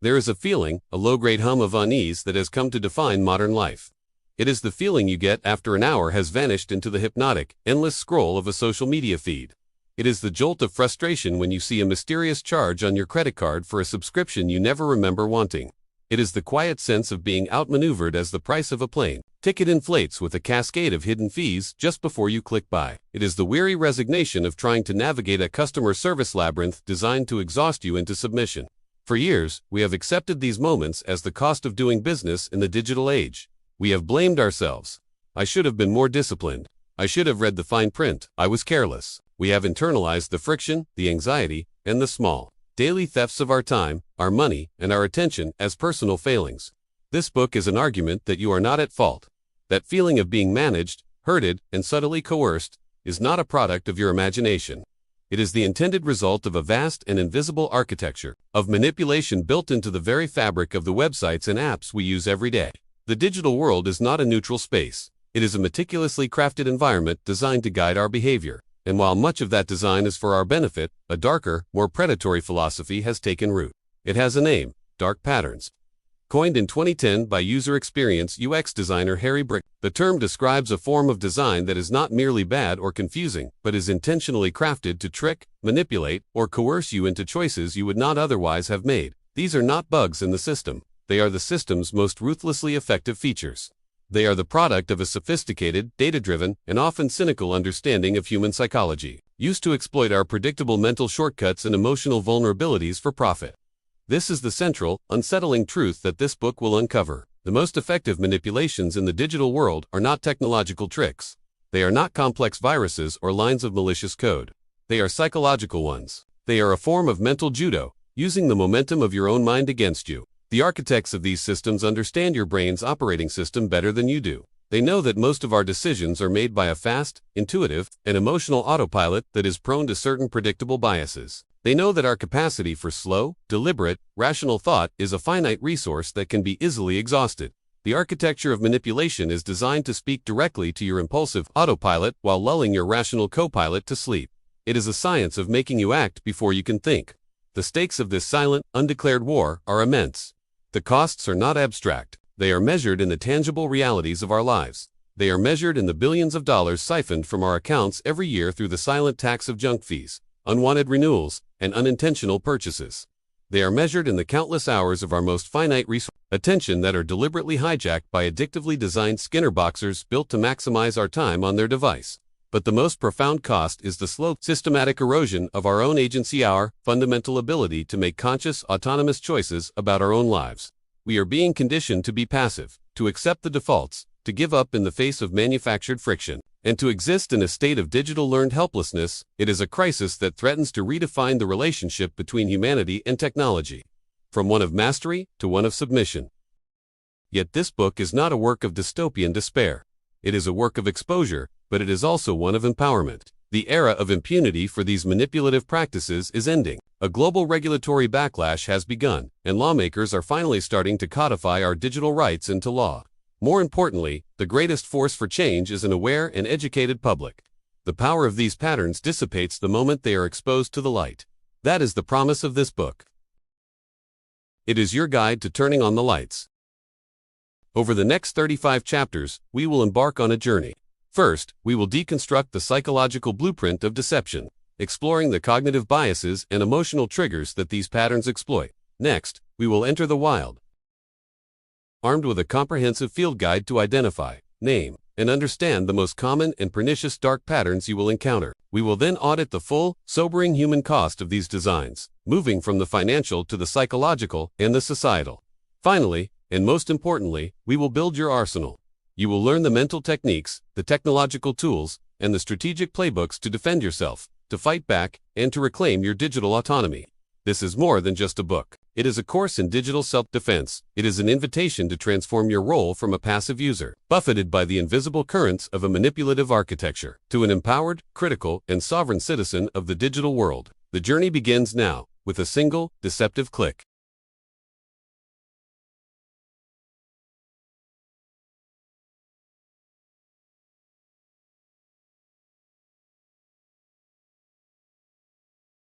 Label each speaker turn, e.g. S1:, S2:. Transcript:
S1: There is a feeling, a low-grade hum of unease that has come to define modern life. It is the feeling you get after an hour has vanished into the hypnotic, endless scroll of a social media feed. It is the jolt of frustration when you see a mysterious charge on your credit card for a subscription you never remember wanting. It is the quiet sense of being outmaneuvered as the price of a plane ticket inflates with a cascade of hidden fees just before you click buy. It is the weary resignation of trying to navigate a customer service labyrinth designed to exhaust you into submission. For years, we have accepted these moments as the cost of doing business in the digital age. We have blamed ourselves. I should have been more disciplined. I should have read the fine print. I was careless. We have internalized the friction, the anxiety, and the small, daily thefts of our time, our money, and our attention as personal failings. This book is an argument that you are not at fault. That feeling of being managed, herded, and subtly coerced is not a product of your imagination. It is the intended result of a vast and invisible architecture of manipulation built into the very fabric of the websites and apps we use every day. The digital world is not a neutral space. It is a meticulously crafted environment designed to guide our behavior. And while much of that design is for our benefit, a darker, more predatory philosophy has taken root. It has a name: dark patterns. Coined in 2010 by user experience UX designer Harry Brick, the term describes a form of design that is not merely bad or confusing, but is intentionally crafted to trick, manipulate, or coerce you into choices you would not otherwise have made. These are not bugs in the system. They are the system's most ruthlessly effective features. They are the product of a sophisticated, data-driven, and often cynical understanding of human psychology, used to exploit our predictable mental shortcuts and emotional vulnerabilities for profit. This is the central, unsettling truth that this book will uncover. The most effective manipulations in the digital world are not technological tricks. They are not complex viruses or lines of malicious code. They are psychological ones. They are a form of mental judo, using the momentum of your own mind against you. The architects of these systems understand your brain's operating system better than you do. They know that most of our decisions are made by a fast, intuitive, and emotional autopilot that is prone to certain predictable biases. They know that our capacity for slow, deliberate, rational thought is a finite resource that can be easily exhausted. The architecture of manipulation is designed to speak directly to your impulsive autopilot while lulling your rational co-pilot to sleep. It is a science of making you act before you can think. The stakes of this silent, undeclared war are immense. The costs are not abstract. They are measured in the tangible realities of our lives. They are measured in the billions of dollars siphoned from our accounts every year through the silent tax of junk fees, unwanted renewals, and unintentional purchases. They are measured in the countless hours of our most finite attention that are deliberately hijacked by addictively designed Skinner boxers built to maximize our time on their device. But the most profound cost is the slow, systematic erosion of our own agency, our fundamental ability to make conscious, autonomous choices about our own lives. We are being conditioned to be passive, to accept the defaults, to give up in the face of manufactured friction, and to exist in a state of digital learned helplessness. It is a crisis that threatens to redefine the relationship between humanity and technology, from one of mastery to one of submission. Yet this book is not a work of dystopian despair. It is a work of exposure, but it is also one of empowerment. The era of impunity for these manipulative practices is ending. A global regulatory backlash has begun, and lawmakers are finally starting to codify our digital rights into law. More importantly, the greatest force for change is an aware and educated public. The power of these patterns dissipates the moment they are exposed to the light. That is the promise of this book. It is your guide to turning on the lights. Over the next 35 chapters, we will embark on a journey. First, we will deconstruct the psychological blueprint of deception, exploring the cognitive biases and emotional triggers that these patterns exploit. Next, we will enter the wild, armed with a comprehensive field guide to identify, name, and understand the most common and pernicious dark patterns you will encounter. We will then audit the full, sobering human cost of these designs, moving from the financial to the psychological and the societal. Finally, and most importantly, we will build your arsenal. You will learn the mental techniques, the technological tools, and the strategic playbooks to defend yourself, to fight back, and to reclaim your digital autonomy. This is more than just a book. It is a course in digital self-defense. It is an invitation to transform your role from a passive user, buffeted by the invisible currents of a manipulative architecture, to an empowered, critical, and sovereign citizen of the digital world. The journey begins now, with a single, deceptive click.